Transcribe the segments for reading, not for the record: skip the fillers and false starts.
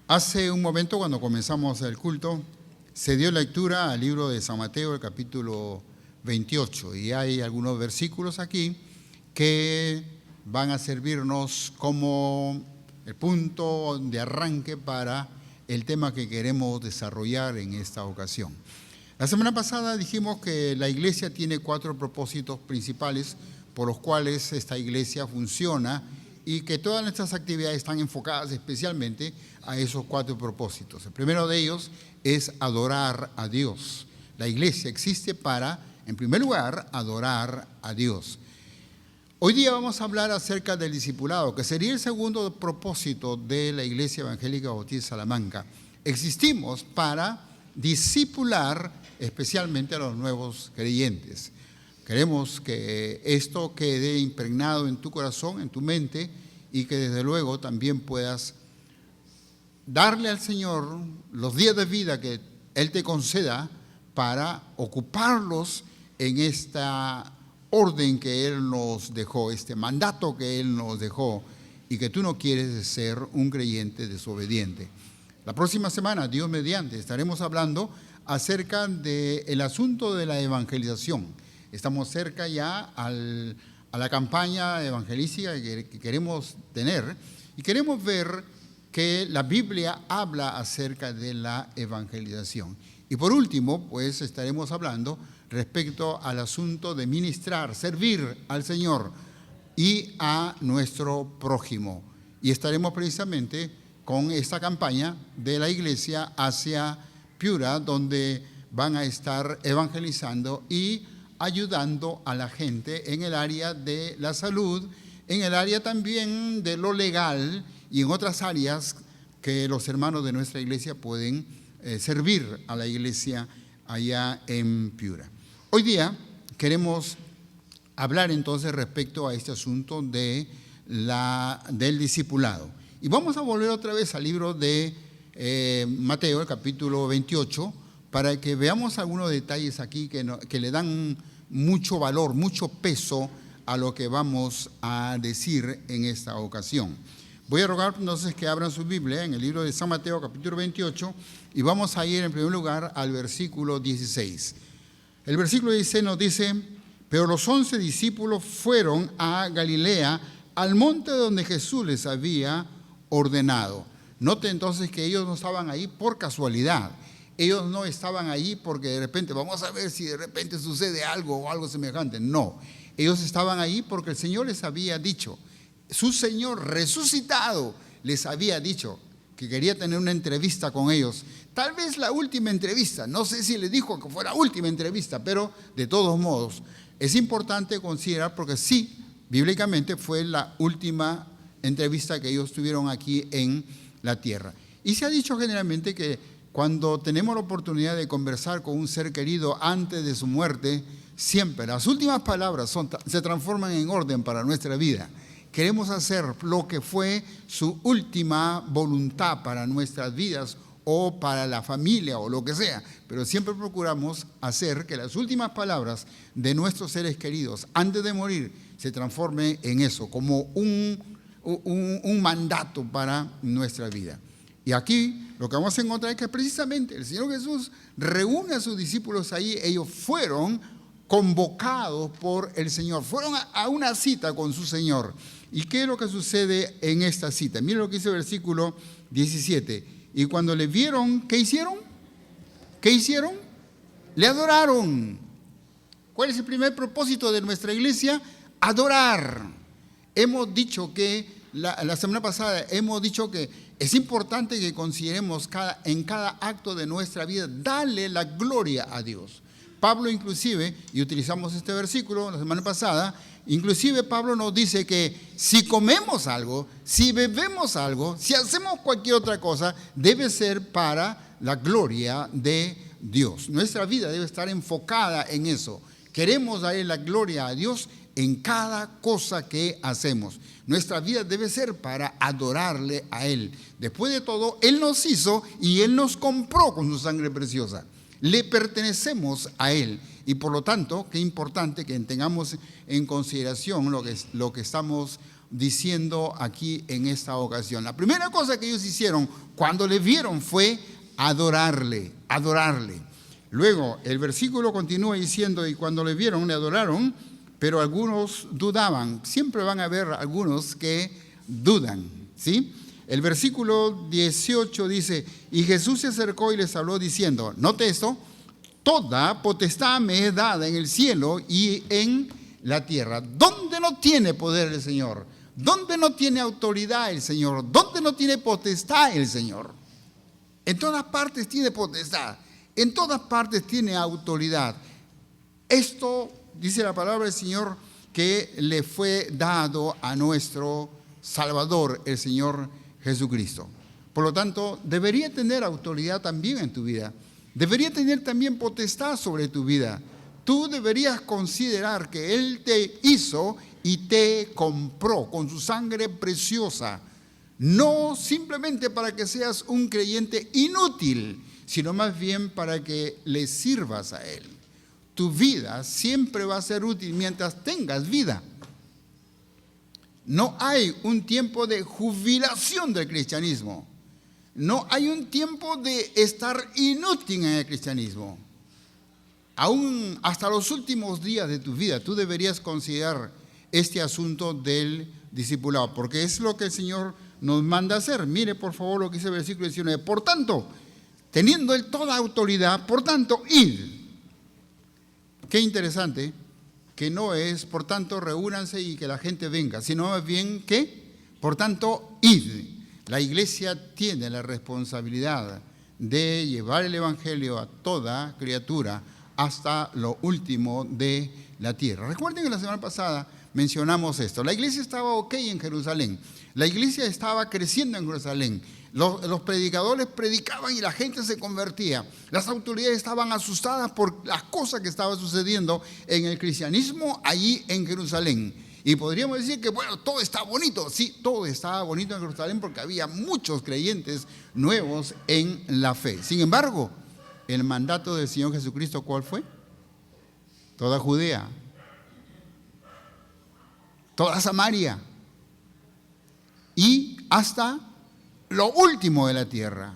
Hace un momento, cuando comenzamos el culto, se dio lectura al libro de San Mateo, el capítulo 28, y hay algunos versículos aquí que van a servirnos como el punto de arranque para el tema que queremos desarrollar en esta ocasión. La semana pasada dijimos que la iglesia tiene 4 propósitos principales por los cuales esta iglesia funciona y que todas nuestras actividades están enfocadas especialmente a esos 4 propósitos. El primero de ellos es adorar a Dios. La iglesia existe para, en primer lugar, adorar a Dios. Hoy día vamos a hablar acerca del discipulado, que sería el segundo propósito de la Iglesia Evangélica Bautista Salamanca. Existimos para discipular especialmente a los nuevos creyentes. Queremos que esto quede impregnado en tu corazón, en tu mente, y que desde luego también puedas darle al Señor los días de vida que Él te conceda para ocuparlos en esta orden que Él nos dejó, este mandato que Él nos dejó, y que tú no quieres ser un creyente desobediente. La próxima semana, Dios mediante, estaremos hablando acerca del asunto de la evangelización. Estamos cerca ya a la campaña evangelística que queremos tener, y queremos ver que la Biblia habla acerca de la evangelización. Y por último, pues estaremos hablando respecto al asunto de ministrar, servir al Señor y a nuestro prójimo. Y estaremos precisamente con esta campaña de la iglesia hacia Piura, donde van a estar evangelizando y ayudando a la gente en el área de la salud, en el área también de lo legal y en otras áreas que los hermanos de nuestra iglesia pueden servir a la iglesia allá en Piura. Hoy día queremos hablar entonces respecto a este asunto del discipulado. Y vamos a volver otra vez al libro de Mateo, el capítulo 28, para que veamos algunos detalles aquí que le dan mucho valor, mucho peso a lo que vamos a decir en esta ocasión. Voy a rogar entonces que abran su Biblia en el libro de San Mateo, capítulo 28, y vamos a ir en primer lugar al versículo 16. El versículo 16 nos dice: pero los 11 discípulos fueron a Galilea, al monte donde Jesús les había ordenado. Note entonces que ellos no estaban ahí por casualidad. Ellos no estaban ahí porque de repente, vamos a ver si de repente sucede algo o algo semejante. No, ellos estaban ahí porque el Señor les había dicho, su Señor resucitado les había dicho que quería tener una entrevista con ellos. Tal vez la última entrevista, no sé si les dijo que fuera la última entrevista, pero de todos modos es importante considerar porque sí, bíblicamente fue la última entrevista que ellos tuvieron aquí en la tierra. Y se ha dicho generalmente que cuando tenemos la oportunidad de conversar con un ser querido antes de su muerte, siempre las últimas palabras se transforman en orden para nuestra vida. Queremos hacer lo que fue su última voluntad para nuestras vidas o para la familia o lo que sea, pero siempre procuramos hacer que las últimas palabras de nuestros seres queridos antes de morir se transformen en eso, como un mandato para nuestra vida. Y aquí lo que vamos a encontrar es que precisamente el Señor Jesús reúne a sus discípulos ahí. Ellos fueron convocados por el Señor, fueron a una cita con su Señor. ¿Y qué es lo que sucede en esta cita? Miren lo que dice el versículo 17. Y cuando le vieron, ¿qué hicieron? ¿Qué hicieron? Le adoraron. ¿Cuál es el primer propósito de nuestra iglesia? Adorar. Hemos dicho que, la semana pasada, hemos dicho que es importante que consideremos en cada acto de nuestra vida, darle la gloria a Dios. Pablo inclusive, y utilizamos este versículo la semana pasada, inclusive Pablo nos dice que si comemos algo, si bebemos algo, si hacemos cualquier otra cosa, debe ser para la gloria de Dios. Nuestra vida debe estar enfocada en eso. Queremos darle la gloria a Dios en cada cosa que hacemos. Nuestra vida debe ser para adorarle a Él. Después de todo, Él nos hizo y Él nos compró con su sangre preciosa. Le pertenecemos a Él. Y por lo tanto, qué importante que tengamos en consideración lo que estamos diciendo aquí en esta ocasión. La primera cosa que ellos hicieron cuando le vieron fue adorarle. Luego el versículo continúa diciendo, y cuando le vieron le adoraron, pero algunos dudaban. Siempre van a haber algunos que dudan, ¿sí? El versículo 18 dice, y Jesús se acercó y les habló diciendo, note esto, toda potestad me es dada en el cielo y en la tierra. ¿Dónde no tiene poder el Señor? ¿Dónde no tiene autoridad el Señor? ¿Dónde no tiene potestad el Señor? En todas partes tiene potestad, en todas partes tiene autoridad. Esto dice la palabra del Señor que le fue dado a nuestro Salvador, el Señor Jesucristo. Por lo tanto, debería tener autoridad también en tu vida. Debería tener también potestad sobre tu vida. Tú deberías considerar que Él te hizo y te compró con su sangre preciosa. No simplemente para que seas un creyente inútil, sino más bien para que le sirvas a Él. Tu vida siempre va a ser útil mientras tengas vida. No hay un tiempo de jubilación del cristianismo. No hay un tiempo de estar inútil en el cristianismo. Aún hasta los últimos días de tu vida, tú deberías considerar este asunto del discipulado, porque es lo que el Señor nos manda hacer. Mire por favor lo que dice el versículo 19. Por tanto, teniendo Él toda autoridad, por tanto, id. Qué interesante que no es, por tanto, reúnanse y que la gente venga, sino más bien que, por tanto, id. La iglesia tiene la responsabilidad de llevar el evangelio a toda criatura hasta lo último de la tierra. Recuerden que la semana pasada mencionamos esto. La iglesia estaba ok en Jerusalén. La iglesia estaba creciendo en Jerusalén. Los predicadores predicaban y la gente se convertía. Las autoridades estaban asustadas por las cosas que estaban sucediendo en el cristianismo allí en Jerusalén. Y podríamos decir que, bueno, todo está bonito. Sí, todo estaba bonito en Jerusalén porque había muchos creyentes nuevos en la fe. Sin embargo, el mandato del Señor Jesucristo, ¿cuál fue? Toda Judea, toda Samaria y hasta lo último de la tierra.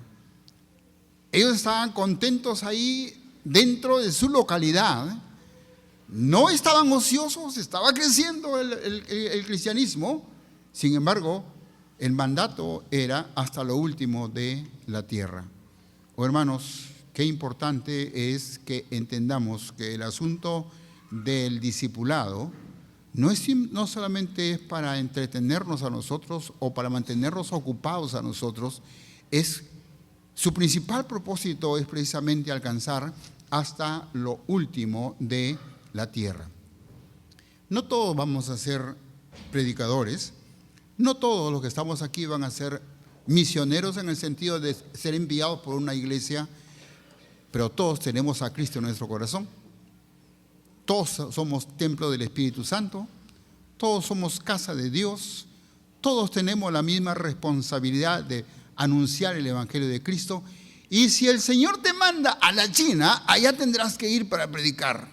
Ellos estaban contentos ahí dentro de su localidad. No estaban ociosos, estaba creciendo el cristianismo. Sin embargo, el mandato era hasta lo último de la tierra. Oh, hermanos, qué importante es que entendamos que el asunto del discipulado no solamente es para entretenernos a nosotros o para mantenernos ocupados a nosotros, su principal propósito es precisamente alcanzar hasta lo último de la tierra. No todos vamos a ser predicadores, no todos los que estamos aquí van a ser misioneros en el sentido de ser enviados por una iglesia, pero todos tenemos a Cristo en nuestro corazón. Todos somos templo del Espíritu Santo, todos somos casa de Dios, todos tenemos la misma responsabilidad de anunciar el Evangelio de Cristo. Y si el Señor te manda a la China, allá tendrás que ir para predicar.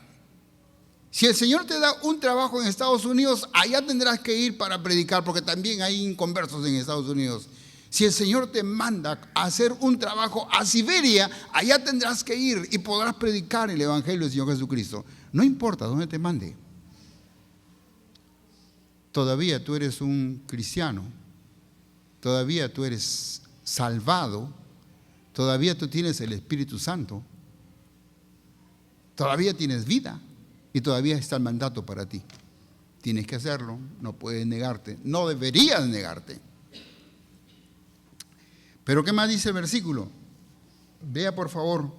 Si el Señor te da un trabajo en Estados Unidos, allá tendrás que ir para predicar, porque también hay inconversos en Estados Unidos. Si el Señor te manda a hacer un trabajo a Siberia, allá tendrás que ir y podrás predicar el Evangelio del Señor Jesucristo. No importa dónde te mande. Todavía tú eres un cristiano. Todavía tú eres salvado. Todavía tú tienes el Espíritu Santo. Todavía tienes vida. Y todavía está el mandato para ti. Tienes que hacerlo. No puedes negarte. No deberías negarte. Pero ¿qué más dice el versículo? Vea por favor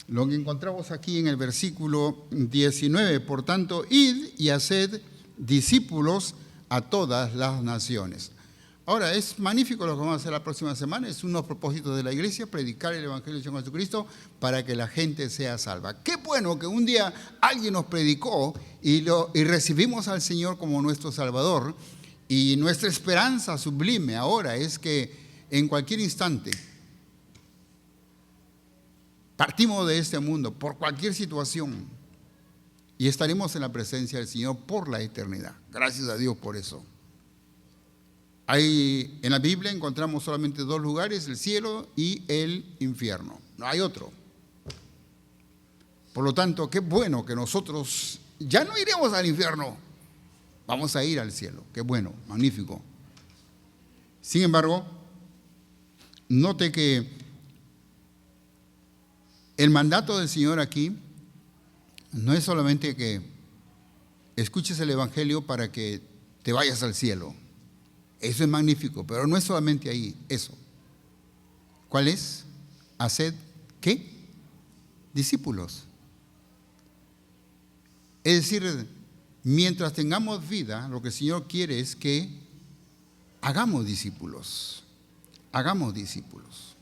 lo que encontramos aquí en el versículo 19. Por tanto, id y haced discípulos a todas las naciones. Ahora, es magnífico lo que vamos a hacer la próxima semana. Es unos propósitos de la iglesia, predicar el Evangelio del Señor Jesucristo para que la gente sea salva. Qué bueno que un día alguien nos predicó y recibimos al Señor como nuestro Salvador. Y nuestra esperanza sublime ahora es que en cualquier instante partimos de este mundo por cualquier situación y estaremos en la presencia del Señor por la eternidad. Gracias a Dios por eso. En la Biblia encontramos solamente dos lugares, el cielo y el infierno. No hay otro. Por lo tanto, qué bueno que nosotros ya no iremos al infierno. Vamos a ir al cielo. Qué bueno, magnífico. Sin embargo, note que el mandato del Señor aquí no es solamente que escuches el Evangelio para que te vayas al cielo. Eso es magnífico, pero no es solamente ahí, eso. ¿Cuál es? Haced, ¿qué? Discípulos. Es decir, mientras tengamos vida, lo que el Señor quiere es que hagamos discípulos. Hagamos discípulos.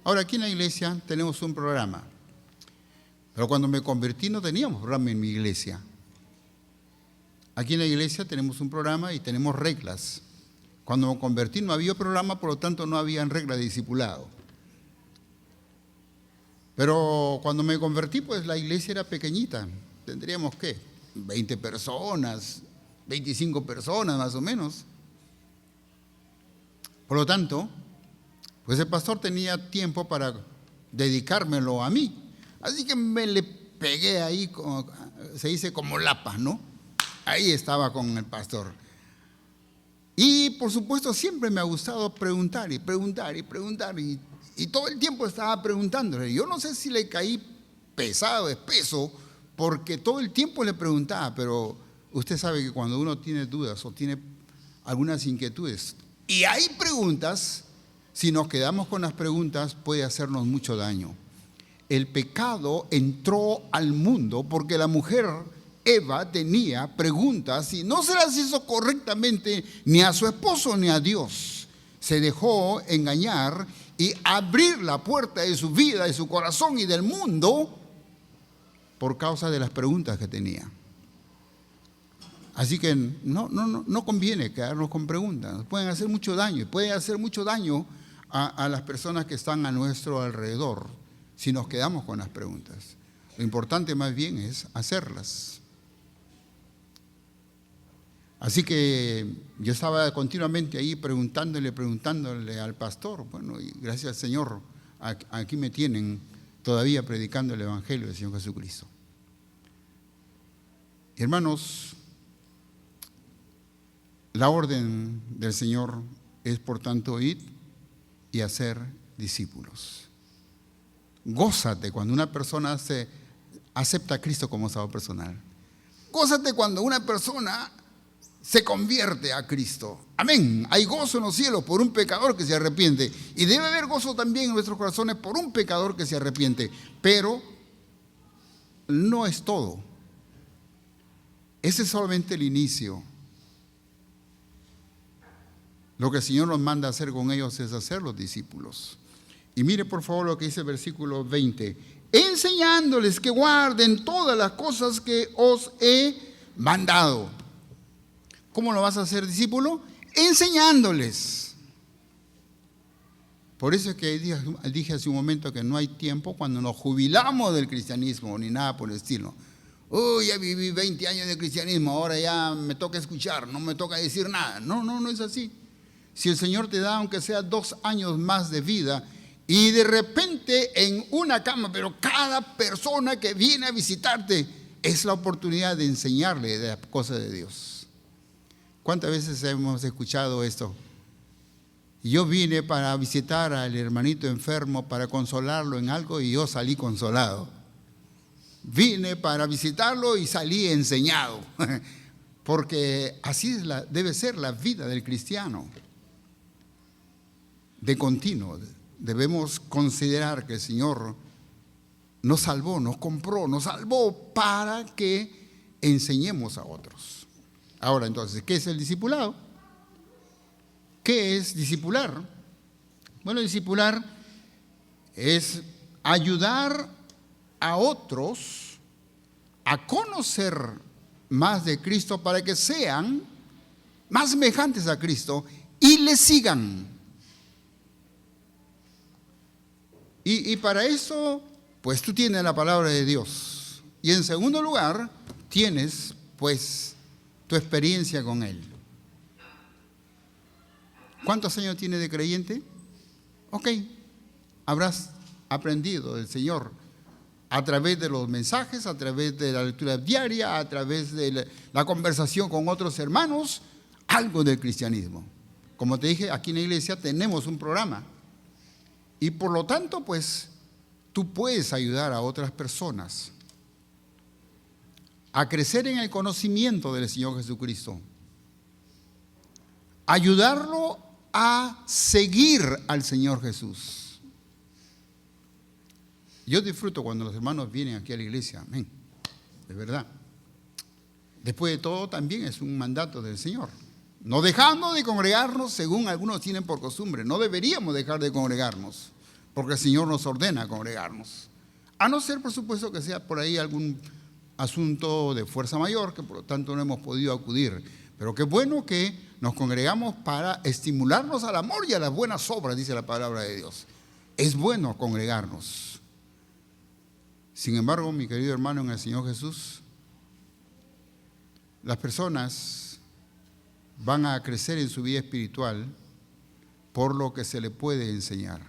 Ahora, aquí en la iglesia tenemos un programa, pero cuando me convertí no teníamos programa en mi iglesia. Aquí en la iglesia tenemos un programa y tenemos reglas. Cuando me convertí no había programa, por lo tanto no había reglas de discipulado. Pero cuando me convertí, pues la iglesia era pequeñita. Tendríamos, ¿qué? 20 personas, 25 personas más o menos. Por lo tanto, pues el pastor tenía tiempo para dedicármelo a mí. Así que me le pegué ahí, como, se dice como lapa, ¿no? Ahí estaba con el pastor. Y por supuesto siempre me ha gustado preguntar y preguntar y preguntar. Y todo el tiempo estaba preguntándole. Yo no sé si le caí pesado, espeso, porque todo el tiempo le preguntaba, pero usted sabe que cuando uno tiene dudas o tiene algunas inquietudes y hay preguntas, si nos quedamos con las preguntas puede hacernos mucho daño. El pecado entró al mundo porque la mujer Eva tenía preguntas y no se las hizo correctamente ni a su esposo ni a Dios. Se dejó engañar y abrir la puerta de su vida, de su corazón y del mundo por causa de las preguntas que tenía. Así que no conviene quedarnos con preguntas. Nos pueden hacer mucho daño y puede hacer mucho daño a las personas que están a nuestro alrededor si nos quedamos con las preguntas. Lo importante más bien es hacerlas. Así que yo estaba continuamente ahí preguntándole al pastor. Bueno, y gracias al Señor, aquí me tienen todavía predicando el Evangelio del Señor Jesucristo. Hermanos, la orden del Señor es, por tanto, ir y hacer discípulos. Gózate cuando una persona acepta a Cristo como Salvador personal. Gózate cuando una persona se convierte a Cristo. Amén. Hay gozo en los cielos por un pecador que se arrepiente. Y debe haber gozo también en nuestros corazones por un pecador que se arrepiente. Pero no es todo. Ese es solamente el inicio. Lo que el Señor nos manda a hacer con ellos es hacer los discípulos. Y mire por favor lo que dice el versículo 20. Enseñándoles que guarden todas las cosas que os he mandado. ¿Cómo lo vas a hacer discípulo? Enseñándoles. Por eso es que dije hace un momento que no hay tiempo cuando nos jubilamos del cristianismo ni nada por el estilo. Ya viví 20 años de cristianismo, ahora ya me toca escuchar, no me toca decir nada. No es así. Si el Señor te da aunque sea 2 años más de vida y de repente en una cama, pero cada persona que viene a visitarte es la oportunidad de enseñarle de las cosas de Dios. ¿Cuántas veces hemos escuchado esto? Yo vine para visitar al hermanito enfermo, para consolarlo en algo y yo salí consolado. Vine para visitarlo y salí enseñado. Porque así debe ser la vida del cristiano. De continuo. Debemos considerar que el Señor nos salvó, nos compró, nos salvó para que enseñemos a otros. Ahora entonces, ¿qué es el discipulado? ¿Qué es discipular? Bueno, discipular es ayudar a otros a conocer más de Cristo para que sean más semejantes a Cristo y le sigan. Y para eso, pues tú tienes la palabra de Dios. Y en segundo lugar, tienes pues tu experiencia con Él. ¿Cuántos años tienes de creyente? Ok, habrás aprendido del Señor a través de los mensajes, a través de la lectura diaria, a través de la conversación con otros hermanos, algo del cristianismo. Como te dije, aquí en la iglesia tenemos un programa y por lo tanto, pues, tú puedes ayudar a otras personas a crecer en el conocimiento del Señor Jesucristo, ayudarlo a seguir al Señor Jesús. Yo disfruto cuando los hermanos vienen aquí a la iglesia, amén, de verdad. Después de todo, también es un mandato del Señor. No dejando de congregarnos, según algunos tienen por costumbre. No deberíamos dejar de congregarnos, porque el Señor nos ordena congregarnos. A no ser, por supuesto, que sea por ahí algún asunto de fuerza mayor, que por lo tanto no hemos podido acudir. Pero qué bueno que nos congregamos para estimularnos al amor y a las buenas obras, dice la palabra de Dios. Es bueno congregarnos. Sin embargo, mi querido hermano en el Señor Jesús, las personas van a crecer en su vida espiritual por lo que se le puede enseñar.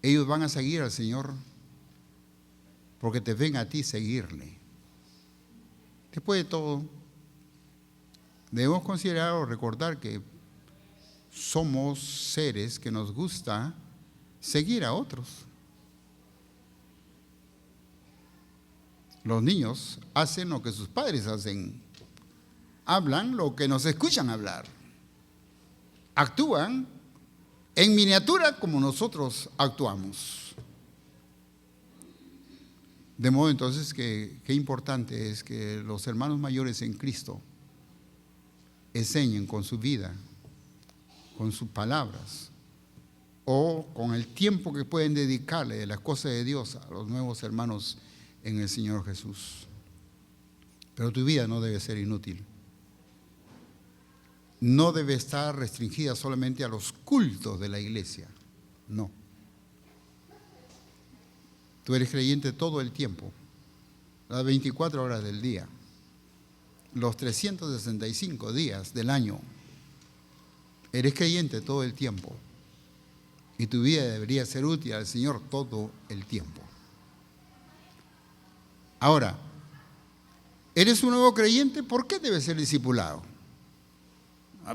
Ellos van a seguir al Señor porque te ven a ti seguirle. Después de todo, debemos considerar o recordar que somos seres que nos gusta seguir a otros. Los niños hacen lo que sus padres hacen, hablan lo que nos escuchan hablar, actúan en miniatura como nosotros actuamos. De modo entonces que qué importante es que los hermanos mayores en Cristo enseñen con su vida, con sus palabras o con el tiempo que pueden dedicarle de las cosas de Dios a los nuevos hermanos en el Señor Jesús. Pero tu vida no debe ser inútil. No debe estar restringida solamente a los cultos de la iglesia. No. Tú eres creyente todo el tiempo, las 24 horas del día, los 365 días del año. Eres creyente todo el tiempo y tu vida debería ser útil al Señor todo el tiempo. Ahora, ¿eres un nuevo creyente? ¿Por qué debes ser discipulado?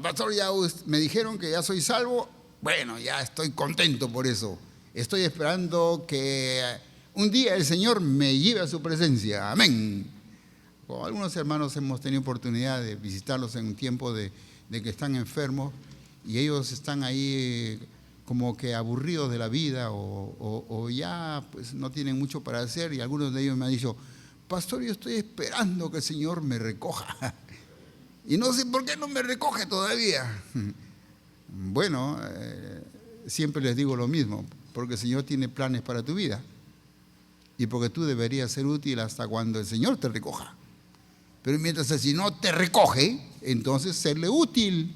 Pastor, ya me dijeron que ya soy salvo. Bueno, ya estoy contento por eso. Estoy esperando que un día el Señor me lleve a su presencia. Amén. Con algunos hermanos hemos tenido oportunidad de visitarlos en un tiempo de que están enfermos y ellos están ahí como que aburridos de la vida o ya pues no tienen mucho para hacer, y algunos de ellos me han dicho: pastor, yo estoy esperando que el Señor me recoja y no sé por qué no me recoge todavía. Bueno, siempre les digo lo mismo, porque el Señor tiene planes para tu vida y porque tú deberías ser útil hasta cuando el Señor te recoja. Pero mientras el Señor te recoge, entonces serle útil.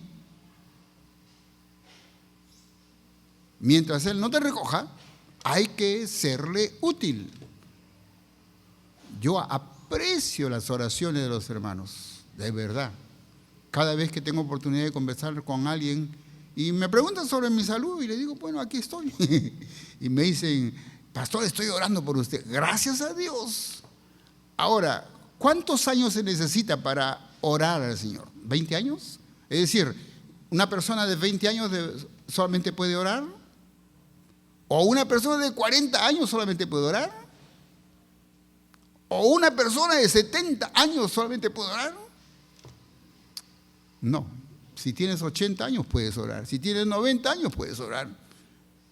Mientras Él no te recoja, hay que serle útil. Yo aprecio las oraciones de los hermanos, de verdad. Cada vez que tengo oportunidad de conversar con alguien y me preguntan sobre mi salud y le digo: bueno, aquí estoy. Y me dicen: pastor, estoy orando por usted. Gracias a Dios. Ahora, ¿cuántos años se necesita para orar al Señor? ¿20 años? Es decir, ¿una persona de 20 años solamente puede orar? ¿O una persona de 40 años solamente puede orar? ¿O una persona de 70 años solamente puede orar? No. Si tienes 80 años puedes orar. Si tienes 90 años puedes orar.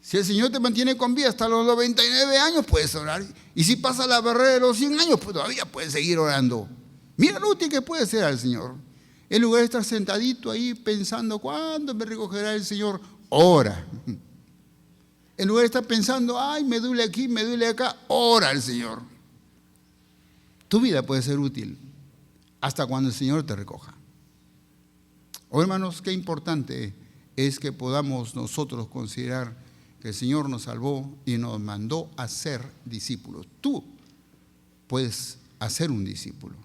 Si el Señor te mantiene con vida hasta los 99 años puedes orar. Y si pasa la barrera de los 100 años, pues todavía puedes seguir orando. Mira lo útil que puede ser al Señor. En lugar de estar sentadito ahí pensando, ¿cuándo me recogerá el Señor? Ora. En lugar de estar pensando, ay, me duele aquí, me duele acá, ora al Señor. Tu vida puede ser útil hasta cuando el Señor te recoja. Oh, hermanos, qué importante es que podamos nosotros considerar que el Señor nos salvó y nos mandó a ser discípulos. Tú puedes hacer un discípulo.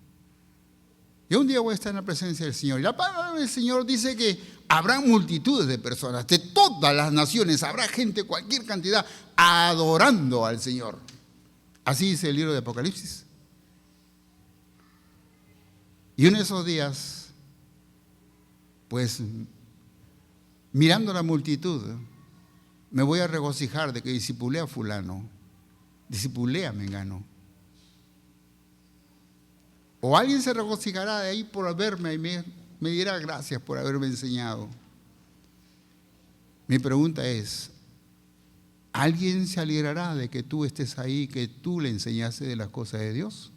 Yo un día voy a estar en la presencia del Señor y la palabra del Señor dice que habrá multitudes de personas de todas las naciones, habrá gente, cualquier cantidad, adorando al Señor. Así dice el libro de Apocalipsis. Y en esos días, pues, mirando la multitud, me voy a regocijar de que discipulé a fulano, discipulé a mengano. O alguien se regocijará de ahí por verme y me dirá gracias por haberme enseñado. Mi pregunta es, ¿alguien se alegrará de que tú estés ahí, que tú le enseñaste de las cosas de Dios?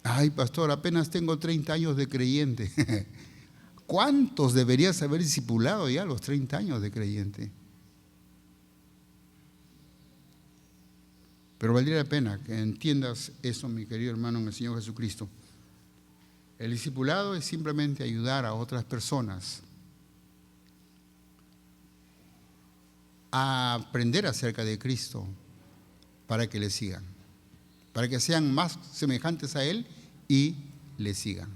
Ay, pastor, apenas tengo 30 años de creyente. ¿Cuántos deberías haber discipulado ya a los 30 años de creyente? Pero valdría la pena que entiendas eso, mi querido hermano en el Señor Jesucristo. El discipulado es simplemente ayudar a otras personas a aprender acerca de Cristo para que le sigan, para que sean más semejantes a Él y le sigan.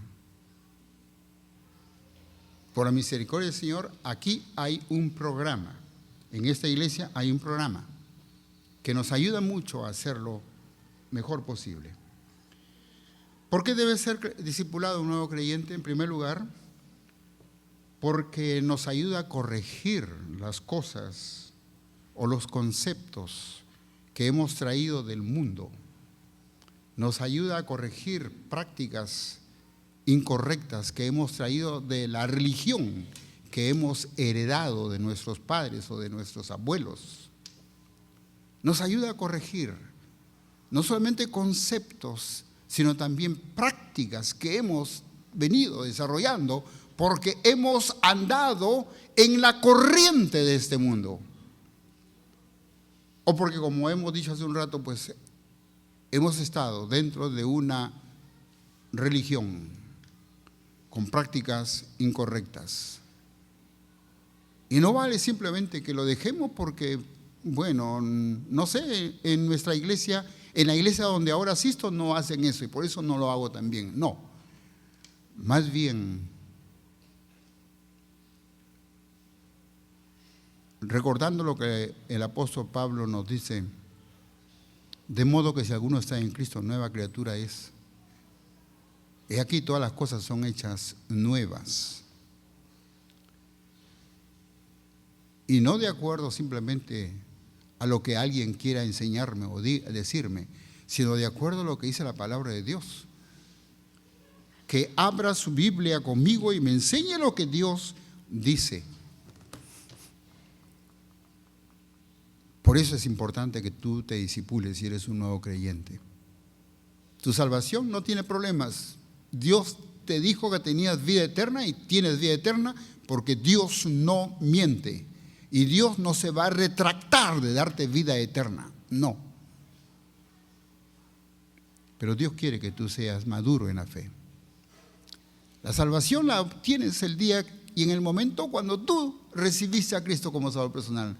Por la misericordia del Señor, aquí hay un programa. En esta iglesia hay un programa que nos ayuda mucho a hacerlo mejor posible. ¿Por qué debe ser discipulado un nuevo creyente? En primer lugar, porque nos ayuda a corregir las cosas o los conceptos que hemos traído del mundo. Nos ayuda a corregir prácticas incorrectas que hemos traído de la religión que hemos heredado de nuestros padres o de nuestros abuelos. Nos ayuda a corregir no solamente conceptos, sino también prácticas que hemos venido desarrollando porque hemos andado en la corriente de este mundo. O porque, como hemos dicho hace un rato, pues hemos estado dentro de una religión con prácticas incorrectas. Y no vale simplemente que lo dejemos porque, bueno, no sé, en nuestra iglesia, en la iglesia donde ahora asisto no hacen eso y por eso no lo hago también. No, más bien recordando lo que el apóstol Pablo nos dice, de modo que si alguno está en Cristo, nueva criatura es. Y aquí todas las cosas son hechas nuevas. Y no de acuerdo simplemente a lo que alguien quiera enseñarme o decirme, sino de acuerdo a lo que dice la palabra de Dios. Que abra su Biblia conmigo y me enseñe lo que Dios dice. Por eso es importante que tú te discipules si eres un nuevo creyente. Tu salvación no tiene problemas. Dios te dijo que tenías vida eterna y tienes vida eterna porque Dios no miente. Y Dios no se va a retractar de darte vida eterna. No. Pero Dios quiere que tú seas maduro en la fe. La salvación la obtienes el día y en el momento cuando tú recibiste a Cristo como Salvador personal.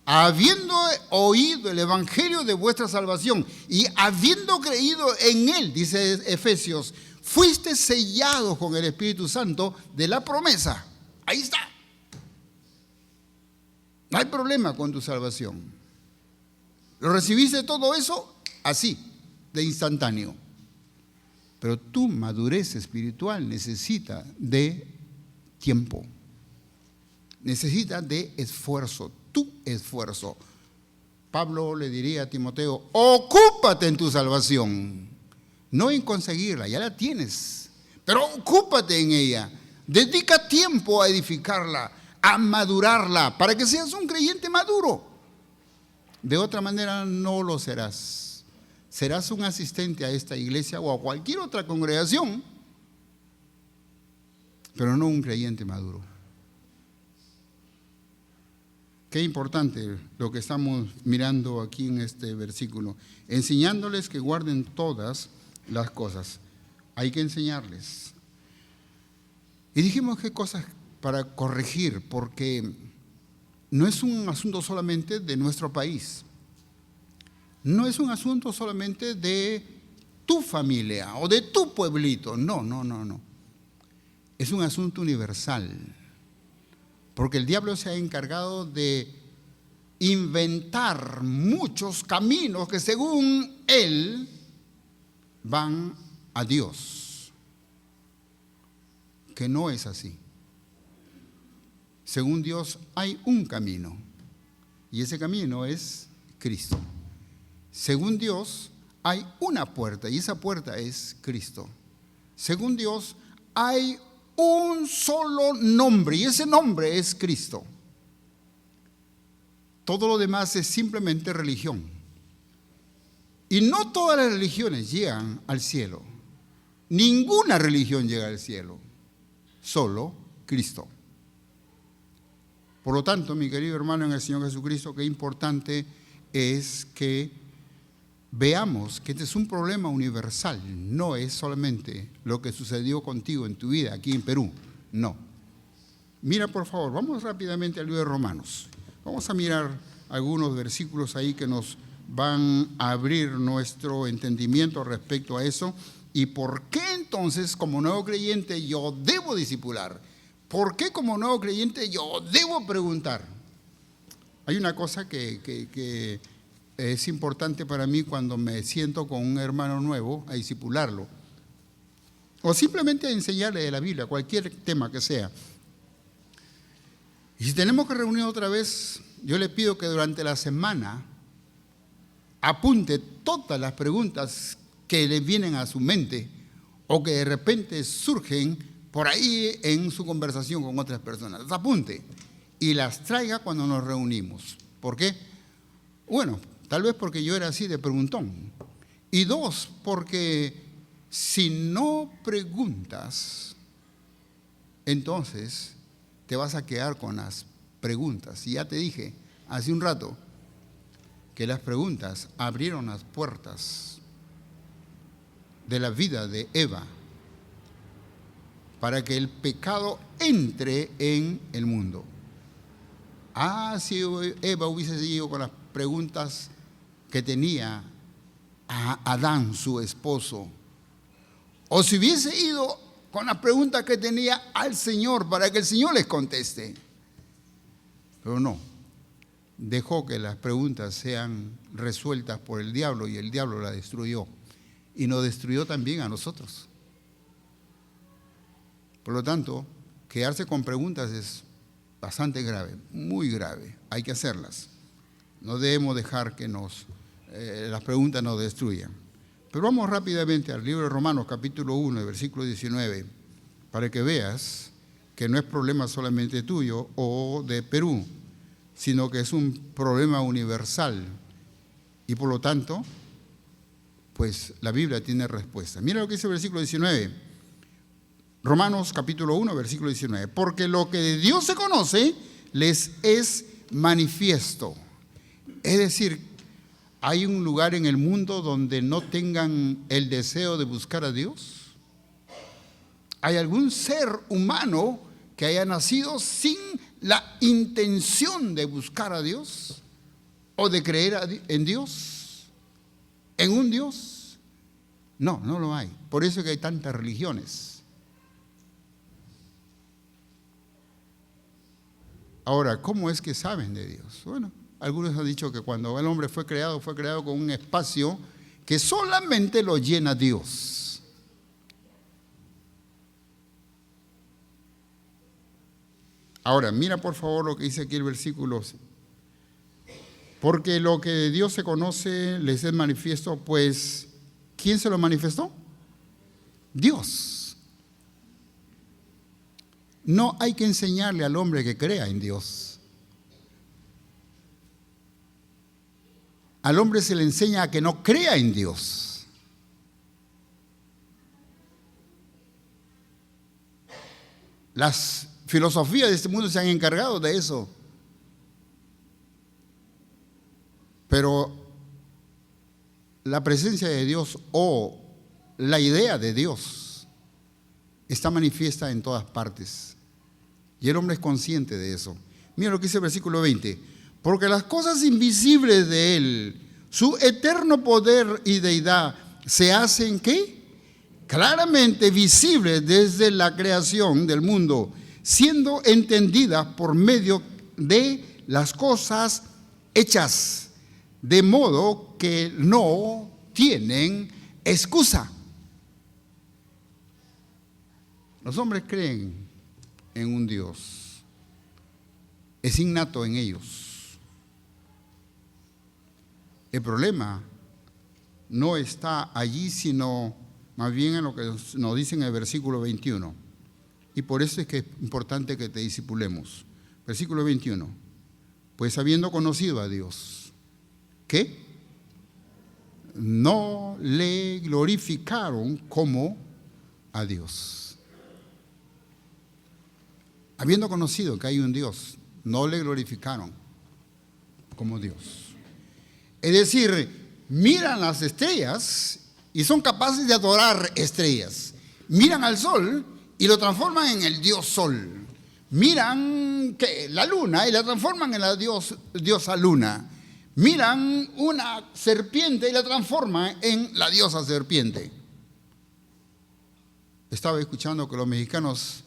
Habiendo oído el evangelio de vuestra salvación y habiendo creído en él, dice Efesios, fuiste sellados con el Espíritu Santo de la promesa. Ahí está. No hay problema con tu salvación. ¿Lo recibiste todo eso? Así, de instantáneo. Pero tu madurez espiritual necesita de tiempo. Necesita de esfuerzo. Tu esfuerzo. Pablo le diría a Timoteo, ocúpate en tu salvación, no en conseguirla, ya la tienes, pero ocúpate en ella, dedica tiempo a edificarla, a madurarla, para que seas un creyente maduro. De otra manera no lo serás. Serás un asistente a esta iglesia o a cualquier otra congregación, pero no un creyente maduro. Qué importante lo que estamos mirando aquí en este versículo. Enseñándoles que guarden todas las cosas. Hay que enseñarles. Y dijimos qué cosas para corregir, porque no es un asunto solamente de nuestro país. No es un asunto solamente de tu familia o de tu pueblito. No. Es un asunto universal. Porque el diablo se ha encargado de inventar muchos caminos que según él van a Dios. Que no es así. Según Dios hay un camino. Y ese camino es Cristo. Según Dios hay una puerta y esa puerta es Cristo. Según Dios hay un solo nombre y ese nombre es Cristo. Todo lo demás es simplemente religión. Y no todas las religiones llegan al cielo. Ninguna religión llega al cielo. Solo Cristo. Por lo tanto, mi querido hermano en el Señor Jesucristo, qué importante es que veamos que este es un problema universal, no es solamente lo que sucedió contigo en tu vida aquí en Perú, no. Mira por favor, vamos rápidamente al libro de Romanos. Vamos a mirar algunos versículos ahí que nos van a abrir nuestro entendimiento respecto a eso. ¿Y por qué entonces como nuevo creyente yo debo discipular? ¿Por qué como nuevo creyente yo debo preguntar? Hay una cosa que es importante para mí cuando me siento con un hermano nuevo a discipularlo o simplemente a enseñarle de la Biblia, cualquier tema que sea. Y si tenemos que reunir otra vez, yo le pido que durante la semana apunte todas las preguntas que le vienen a su mente o que de repente surgen por ahí en su conversación con otras personas. Las apunte y las traiga cuando nos reunimos. ¿Por qué? Bueno, tal vez porque yo era así de preguntón. Y dos, porque si no preguntas, entonces te vas a quedar con las preguntas. Y ya te dije hace un rato que las preguntas abrieron las puertas de la vida de Eva para que el pecado entre en el mundo. Si Eva hubiese seguido con las preguntas que tenía a Adán, su esposo, o si hubiese ido con las preguntas que tenía al Señor para que el Señor les conteste, pero no, dejó que las preguntas sean resueltas por el diablo y el diablo la destruyó y nos destruyó también a nosotros. Por lo tanto, quedarse con preguntas es bastante grave, muy grave, hay que hacerlas. No debemos dejar que las preguntas nos destruyan. Pero vamos rápidamente al libro de Romanos, capítulo 1, versículo 19, para que veas que no es problema solamente tuyo o de Perú, sino que es un problema universal. Y por lo tanto, pues la Biblia tiene respuesta. Mira lo que dice el versículo 19. Romanos capítulo 1, versículo 19. Porque lo que de Dios se conoce les es manifiesto. Es decir, ¿hay un lugar en el mundo donde no tengan el deseo de buscar a Dios? ¿Hay algún ser humano que haya nacido sin la intención de buscar a Dios? ¿O de creer en Dios? ¿En un Dios? No, no lo hay. Por eso es que hay tantas religiones. Ahora, ¿cómo es que saben de Dios? Bueno, algunos han dicho que cuando el hombre fue creado con un espacio que solamente lo llena Dios. Ahora, mira por favor lo que dice aquí el versículo. Porque lo que de Dios se conoce les es manifiesto, pues, ¿quién se lo manifestó? Dios. No hay que enseñarle al hombre que crea en Dios. Al hombre se le enseña a que no crea en Dios. Las filosofías de este mundo se han encargado de eso. Pero la presencia de Dios o la idea de Dios está manifiesta en todas partes. Y el hombre es consciente de eso. Mira lo que dice el versículo 20. Porque las cosas invisibles de Él, su eterno poder y deidad, se hacen ¿qué? Claramente visibles desde la creación del mundo, siendo entendidas por medio de las cosas hechas, de modo que no tienen excusa. Los hombres creen en un Dios. Es innato en ellos. El problema no está allí, sino más bien en lo que nos dice en el versículo 21. Y por eso es que es importante que te discipulemos. Versículo 21. Pues habiendo conocido a Dios, ¿qué? No le glorificaron como a Dios. Habiendo conocido que hay un Dios, no le glorificaron como Dios. Es decir, miran las estrellas y son capaces de adorar estrellas. Miran al sol y lo transforman en el Dios Sol. Miran la luna y la transforman en la diosa luna. Miran una serpiente y la transforman en la diosa serpiente. Estaba escuchando que los mexicanos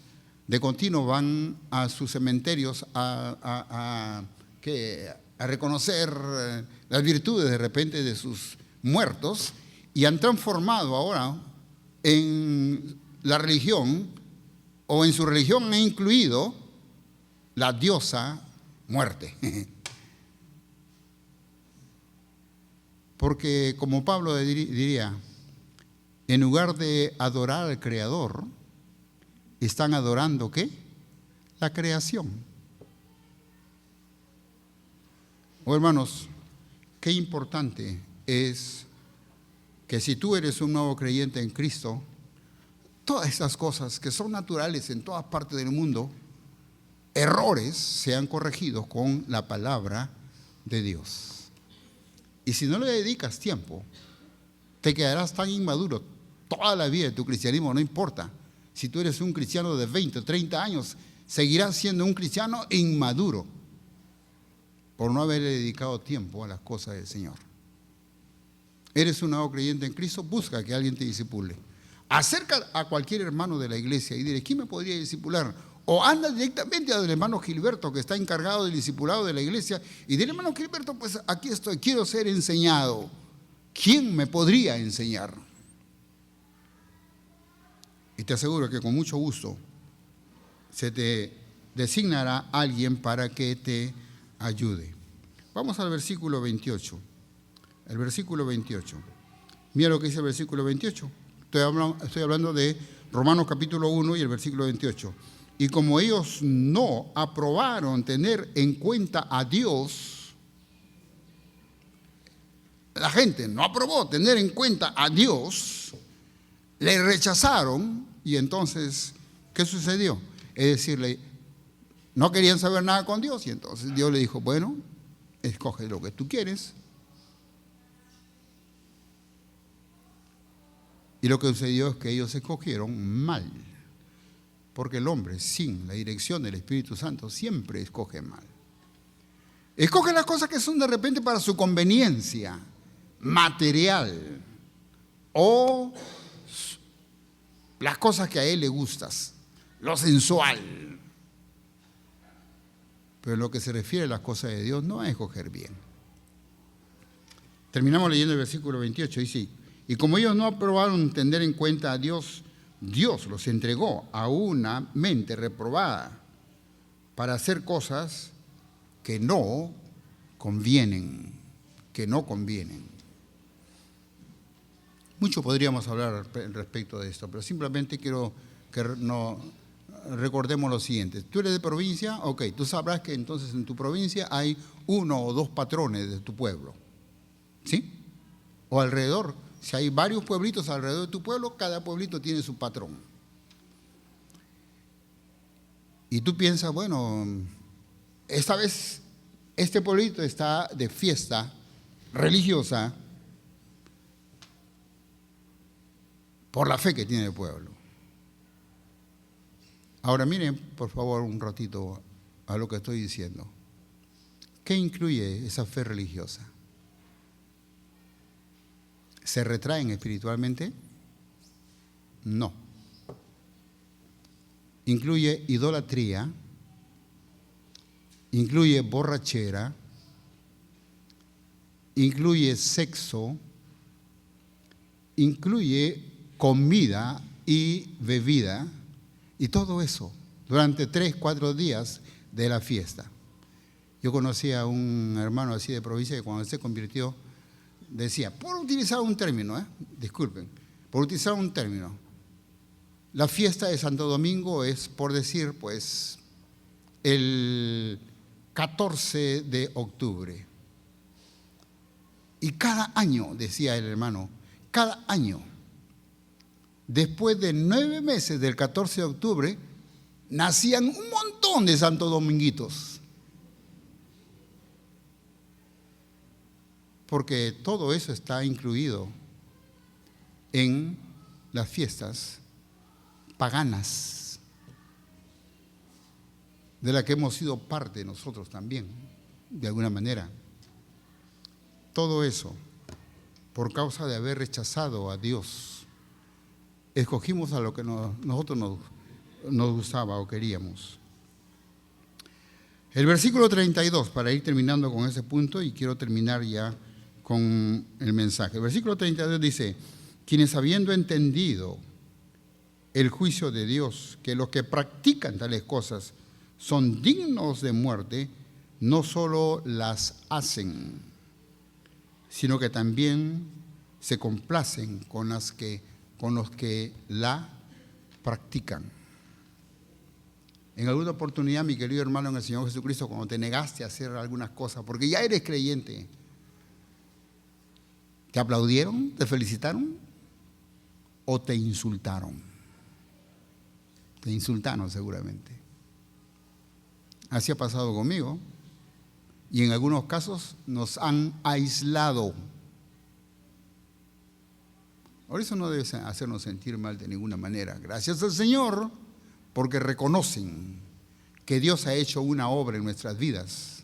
de continuo van a sus cementerios a reconocer las virtudes de repente de sus muertos, y han transformado ahora en la religión, o en su religión han incluido la diosa muerte. Porque como Pablo diría, en lugar de adorar al Creador, están adorando ¿qué? La creación. Oh, hermanos, qué importante es que si tú eres un nuevo creyente en Cristo, todas esas cosas que son naturales en todas partes del mundo, errores, sean corregidos con la palabra de Dios. Y si no le dedicas tiempo, te quedarás tan inmaduro toda la vida de tu cristianismo, no importa. Si tú eres un cristiano de 20 o 30 años, seguirás siendo un cristiano inmaduro por no haber dedicado tiempo a las cosas del Señor. Eres un nuevo creyente en Cristo, busca que alguien te discipule. Acerca a cualquier hermano de la iglesia y dile, ¿quién me podría discipular? O anda directamente al hermano Gilberto, que está encargado del discipulado de la iglesia, y dile, hermano Gilberto, pues aquí estoy, quiero ser enseñado. ¿Quién me podría enseñar? Y te aseguro que con mucho gusto se te designará alguien para que te ayude. Vamos al versículo 28. El versículo 28. Mira lo que dice el versículo 28. Estoy hablando de Romanos capítulo 1 y el versículo 28. Y como ellos no aprobaron tener en cuenta a Dios, la gente no aprobó tener en cuenta a Dios, le rechazaron, y entonces, ¿qué sucedió? Es decir, no querían saber nada con Dios, y entonces Dios le dijo, bueno, escoge lo que tú quieres. Y lo que sucedió es que ellos escogieron mal, porque el hombre sin la dirección del Espíritu Santo siempre escoge mal. Escoge las cosas que son de repente para su conveniencia material o las cosas que a él le gustas, lo sensual. Pero en lo que se refiere a las cosas de Dios no es escoger bien. Terminamos leyendo el versículo 28, dice, y como ellos no aprobaron tener en cuenta a Dios, Dios los entregó a una mente reprobada para hacer cosas que no convienen, Mucho podríamos hablar respecto de esto, pero simplemente quiero que recordemos lo siguiente. Tú eres de provincia, ok, tú sabrás que entonces en tu provincia hay 1 o 2 patrones de tu pueblo, ¿sí? O alrededor, si hay varios pueblitos alrededor de tu pueblo, cada pueblito tiene su patrón. Y tú piensas, bueno, esta vez este pueblito está de fiesta religiosa por la fe que tiene el pueblo. Ahora miren, por favor, un ratito a lo que estoy diciendo. ¿Qué incluye esa fe religiosa? ¿Se retraen espiritualmente? No. Incluye idolatría, incluye borrachera, incluye sexo, incluye comida y bebida, y todo eso durante 3, 4 días de la fiesta. Yo conocí a un hermano así de provincia que cuando se convirtió decía, por utilizar un término, disculpen, por utilizar un término, la fiesta de Santo Domingo es, por decir, pues, el 14 de octubre. Y cada año, decía el hermano, cada año, después de 9 meses del 14 de octubre, nacían un montón de Santo Dominguitos. Porque todo eso está incluido en las fiestas paganas, de la que hemos sido parte nosotros también, de alguna manera. Todo eso, por causa de haber rechazado a Dios, escogimos a lo que nosotros nos gustaba o queríamos. El versículo 32, para ir terminando con ese punto, y quiero terminar ya con el mensaje. El versículo 32 dice, quienes habiendo entendido el juicio de Dios, que los que practican tales cosas son dignos de muerte, no solo las hacen, sino que también se complacen con los que la practican. En alguna oportunidad, mi querido hermano en el Señor Jesucristo, cuando te negaste a hacer algunas cosas, porque ya eres creyente, ¿te aplaudieron? ¿Te felicitaron? ¿O te insultaron? Te insultaron seguramente. Así ha pasado conmigo. Y en algunos casos nos han aislado. Por eso no debe hacernos sentir mal de ninguna manera. Gracias al Señor, porque reconocen que Dios ha hecho una obra en nuestras vidas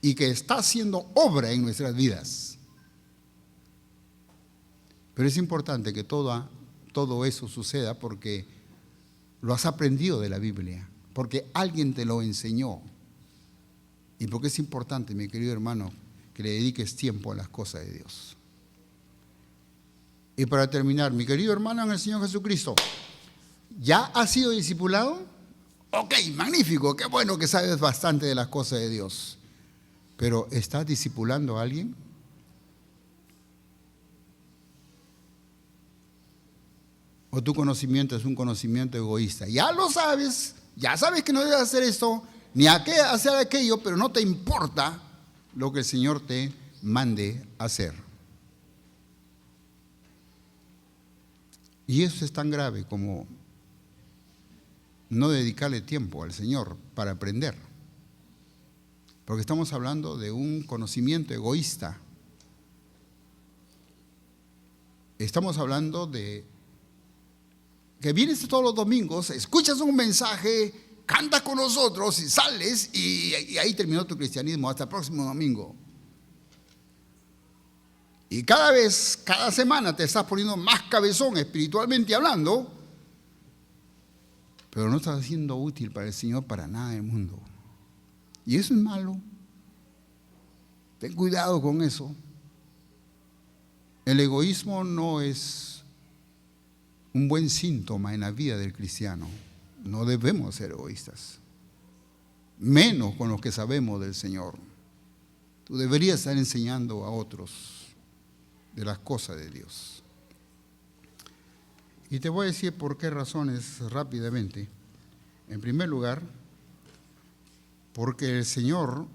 y que está haciendo obra en nuestras vidas. Pero es importante que todo eso suceda porque lo has aprendido de la Biblia, porque alguien te lo enseñó. Y porque es importante, mi querido hermano, que le dediques tiempo a las cosas de Dios. Y para terminar, mi querido hermano en el Señor Jesucristo, ¿ya has sido discipulado? Ok, magnífico, qué bueno que sabes bastante de las cosas de Dios. Pero ¿estás discipulando a alguien? ¿O tu conocimiento es un conocimiento egoísta? Ya lo sabes, ya sabes que no debes hacer esto, ni a qué hacer aquello, pero no te importa lo que el Señor te mande hacer. Y eso es tan grave como no dedicarle tiempo al Señor para aprender. Porque estamos hablando de un conocimiento egoísta. Estamos hablando de que vienes todos los domingos, escuchas un mensaje, cantas con nosotros y sales y ahí terminó tu cristianismo hasta el próximo domingo. Y cada semana te estás poniendo más cabezón espiritualmente hablando, pero no estás siendo útil para el Señor para nada del mundo. Y eso es malo. Ten cuidado con eso. El egoísmo no es un buen síntoma en la vida del cristiano. No debemos ser egoístas, menos con los que sabemos del Señor. Tú deberías estar enseñando a otros de las cosas de Dios. Y te voy a decir por qué razones rápidamente. En primer lugar, porque el Señor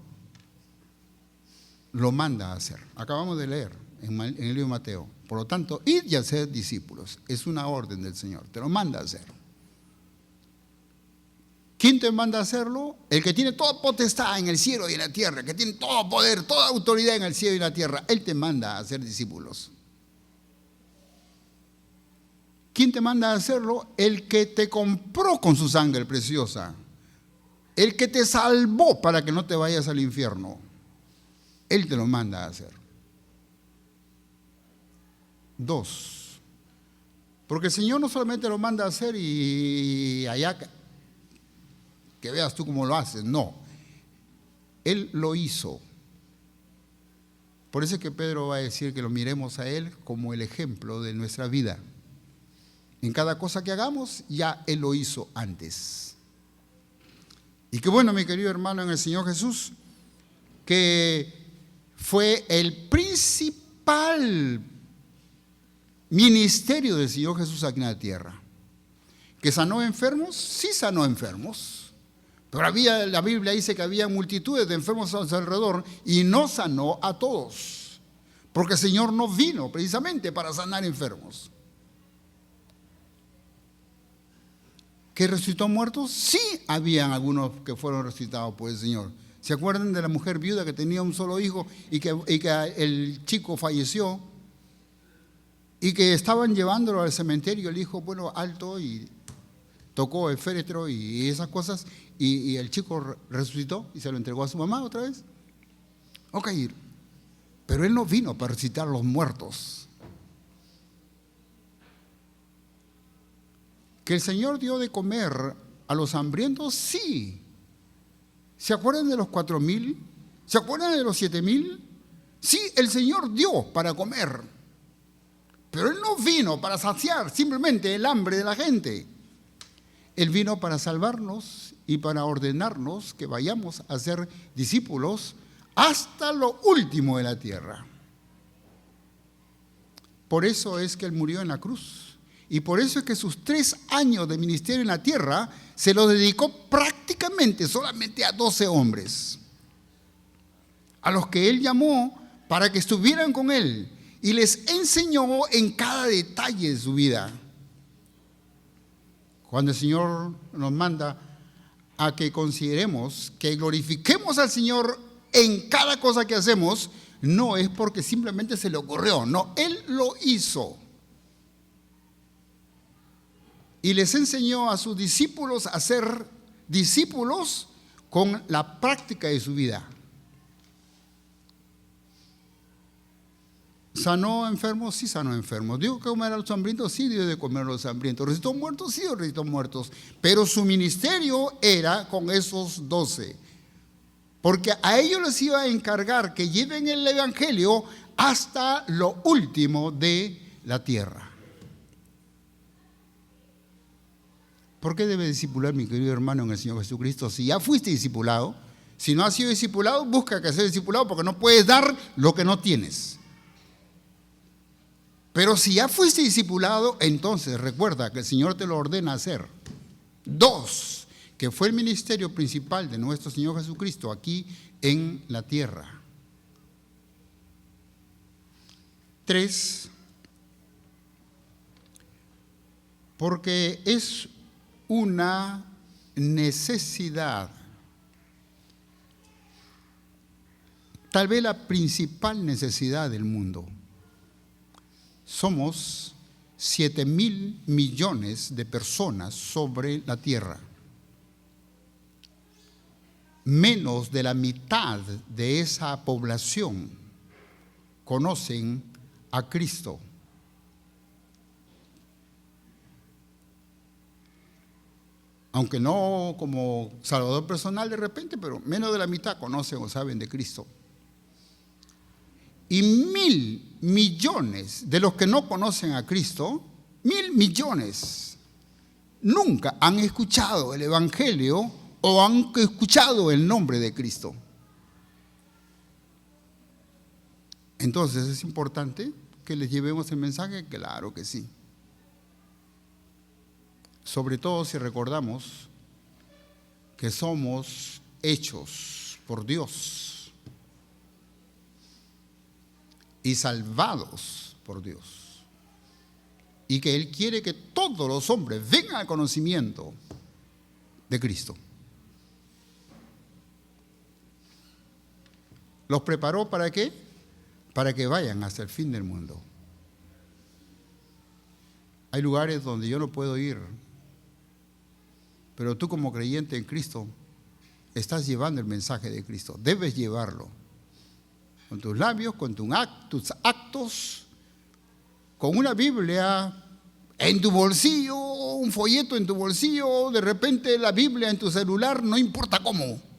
lo manda a hacer. Acabamos de leer en el libro de Mateo. Por lo tanto, id y haced discípulos. Es una orden del Señor, te lo manda a hacer. ¿Quién te manda a hacerlo? El que tiene toda potestad en el cielo y en la tierra, que tiene todo poder, toda autoridad en el cielo y en la tierra. Él te manda a hacer discípulos. ¿Quién te manda a hacerlo? El que te compró con su sangre preciosa. El que te salvó para que no te vayas al infierno. Él te lo manda a hacer. 2. Porque el Señor no solamente lo manda a hacer y allá que veas tú cómo lo haces. No. Él lo hizo. Por eso es que Pedro va a decir que lo miremos a Él como el ejemplo de nuestra vida. En cada cosa que hagamos, ya Él lo hizo antes. Y qué bueno, mi querido hermano en el Señor Jesús, que fue el principal ministerio del Señor Jesús aquí en la tierra. ¿Que sanó enfermos? Sí sanó enfermos. Pero la Biblia dice que había multitudes de enfermos a su alrededor y no sanó a todos. Porque el Señor no vino precisamente para sanar enfermos. ¿Que resucitó muertos? Sí, habían algunos que fueron resucitados por el Señor. ¿Se acuerdan de la mujer viuda que tenía un solo hijo y que el chico falleció? Y que estaban llevándolo al cementerio, el hijo, bueno, alto, y tocó el féretro y esas cosas, y el chico resucitó y se lo entregó a su mamá otra vez. Ok, pero él no vino para resucitar a los muertos. ¿Que el Señor dio de comer a los hambrientos? Sí. ¿Se acuerdan de los 4,000? ¿Se acuerdan de los 7,000? Sí, el Señor dio para comer. Pero Él no vino para saciar simplemente el hambre de la gente. Él vino para salvarnos y para ordenarnos que vayamos a ser discípulos hasta lo último de la tierra. Por eso es que Él murió en la cruz. Y por eso es que sus 3 años de ministerio en la tierra se los dedicó prácticamente solamente a 12 hombres, a los que Él llamó para que estuvieran con Él y les enseñó en cada detalle de su vida. Cuando el Señor nos manda a que consideremos, que glorifiquemos al Señor en cada cosa que hacemos, no es porque simplemente se le ocurrió, no, Él lo hizo. Y les enseñó a sus discípulos a ser discípulos con la práctica de su vida. ¿Sanó enfermos? Sí sanó enfermos. ¿Dio que comer a los hambrientos? Sí dio de comer a los hambrientos. ¿Resucitó muertos? Sí resucitó muertos. Pero su ministerio era con esos 12. Porque a ellos les iba a encargar que lleven el evangelio hasta lo último de la tierra. ¿Por qué debe discipular, mi querido hermano, en el Señor Jesucristo? Si ya fuiste discipulado, si no has sido discipulado, busca que sea discipulado porque no puedes dar lo que no tienes. Pero si ya fuiste discipulado, entonces recuerda que el Señor te lo ordena hacer. 2, que fue el ministerio principal de nuestro Señor Jesucristo aquí en la tierra. 3, porque es una necesidad, tal vez la principal necesidad del mundo. Somos 7,000 millones de personas sobre la tierra. Menos de la mitad de esa población conocen a Cristo. Aunque no como Salvador personal de repente, pero menos de la mitad conocen o saben de Cristo. Y 1,000 millones de los que no conocen a Cristo, 1,000 millones, nunca han escuchado el Evangelio o han escuchado el nombre de Cristo. Entonces, ¿es importante que les llevemos el mensaje? Claro que sí. Sobre todo si recordamos que somos hechos por Dios y salvados por Dios, y que Él quiere que todos los hombres vengan al conocimiento de Cristo. ¿Los preparó para qué? Para que vayan hasta el fin del mundo. Hay lugares donde yo no puedo ir, pero tú como creyente en Cristo estás llevando el mensaje de Cristo. Debes llevarlo con tus labios, con tus actos, con una Biblia en tu bolsillo, un folleto en tu bolsillo, de repente la Biblia en tu celular, no importa cómo.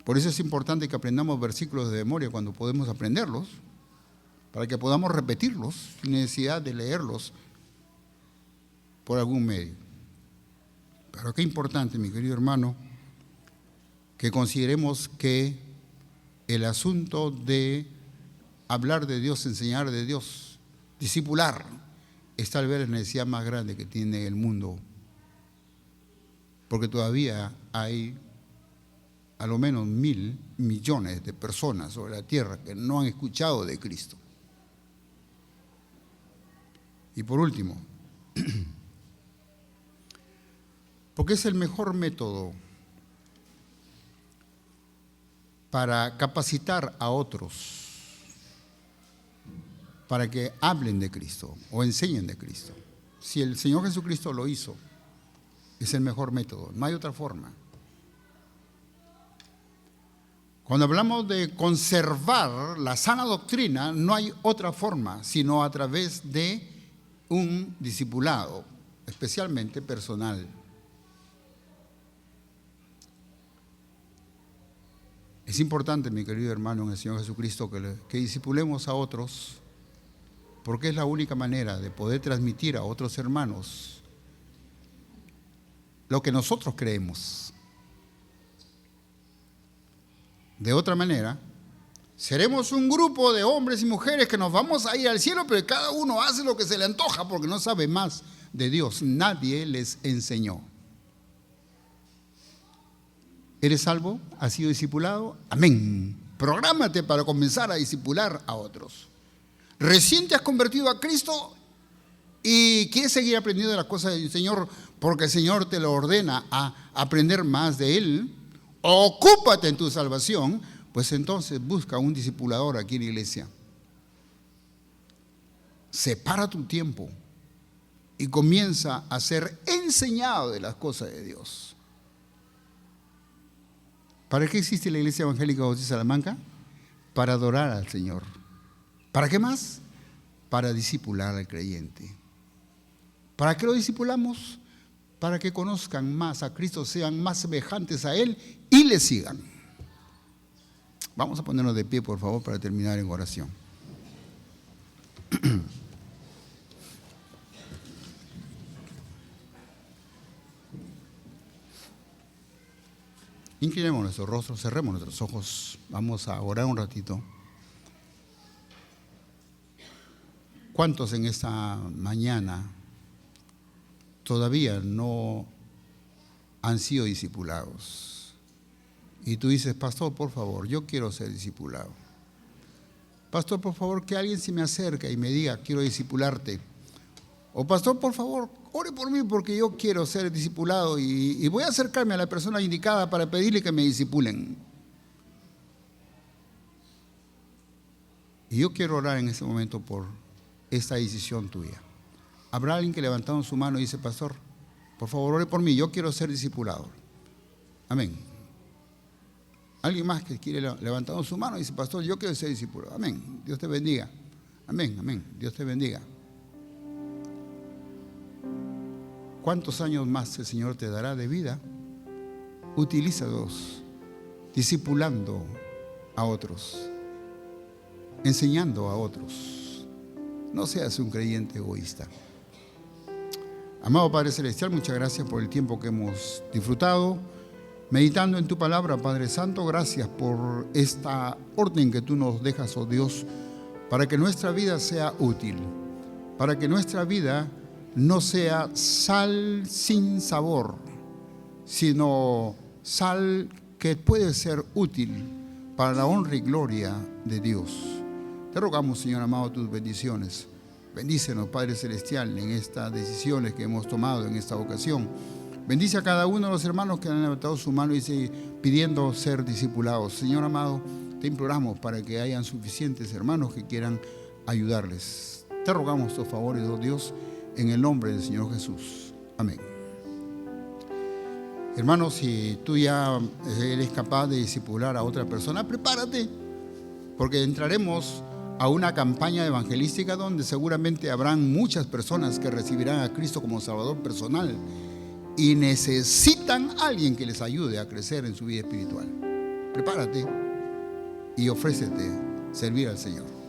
Por eso es importante que aprendamos versículos de memoria cuando podemos aprenderlos, para que podamos repetirlos sin necesidad de leerlos por algún medio. Pero qué importante, mi querido hermano, que consideremos que el asunto de hablar de Dios, enseñar de Dios, discipular, es tal vez la necesidad más grande que tiene el mundo, porque todavía hay a lo menos 1.000 millones de personas sobre la tierra que no han escuchado de Cristo. Y por último, porque es el mejor método para capacitar a otros para que hablen de Cristo o enseñen de Cristo. Si el Señor Jesucristo lo hizo, es el mejor método, no hay otra forma. Cuando hablamos de conservar la sana doctrina, no hay otra forma sino a través de un discipulado, especialmente personal. Es importante, mi querido hermano en el Señor Jesucristo, que discipulemos a otros, porque es la única manera de poder transmitir a otros hermanos lo que nosotros creemos. De otra manera, seremos un grupo de hombres y mujeres que nos vamos a ir al cielo, pero cada uno hace lo que se le antoja porque no sabe más de Dios. Nadie les enseñó. ¿Eres salvo? ¿Has sido discipulado? Amén. Prográmate para comenzar a discipular a otros. Recién te has convertido a Cristo y quieres seguir aprendiendo de las cosas del Señor porque el Señor te lo ordena a aprender más de Él. Ocúpate en tu salvación, pues entonces busca un discipulador aquí en la iglesia. Separa tu tiempo y comienza a ser enseñado de las cosas de Dios. ¿Para qué existe la Iglesia Evangélica Bautista Salamanca? Para adorar al Señor. ¿Para qué más? Para discipular al creyente. ¿Para qué lo discipulamos? Para que conozcan más a Cristo, sean más semejantes a Él y le sigan. Vamos a ponernos de pie, por favor, para terminar en oración. Inclinemos nuestros rostros, cerremos nuestros ojos, vamos a orar un ratito. ¿Cuántos en esta mañana todavía no han sido discipulados? Y tú dices, pastor, por favor, yo quiero ser discipulado. Pastor, por favor, que alguien se me acerque y me diga, quiero discipularte. O pastor, por favor, ore por mí porque yo quiero ser discipulado y voy a acercarme a la persona indicada para pedirle que me discipulen. Y yo quiero orar en este momento por esta decisión tuya. Habrá alguien que levantando su mano y dice, pastor, por favor, ore por mí, yo quiero ser discipulador. Amén. Alguien más que quiere levantando su mano y dice, pastor, yo quiero ser discípulo. Amén. Dios te bendiga. Amén, amén. Dios te bendiga. ¿Cuántos años más el Señor te dará de vida? Utilízalos discipulando a otros, enseñando a otros. No seas un creyente egoísta. Amado Padre Celestial, muchas gracias por el tiempo que hemos disfrutado meditando en tu palabra, Padre Santo. Gracias por esta orden que tú nos dejas, oh Dios, para que nuestra vida sea útil, para que nuestra vida no sea sal sin sabor, sino sal que puede ser útil para la honra y gloria de Dios. Te rogamos, Señor amado, tus bendiciones. Bendícenos, Padre Celestial, en estas decisiones que hemos tomado en esta ocasión. Bendice a cada uno de los hermanos que han levantado su mano y pidiendo ser discipulados. Señor amado, te imploramos para que hayan suficientes hermanos que quieran ayudarles. Te rogamos tus favores, oh Dios, en el nombre del Señor Jesús. Amén. Hermanos, si tú ya eres capaz de discipular a otra persona, prepárate, porque entraremos a una campaña evangelística donde seguramente habrán muchas personas que recibirán a Cristo como Salvador personal y necesitan a alguien que les ayude a crecer en su vida espiritual. Prepárate y ofrécete servir al Señor.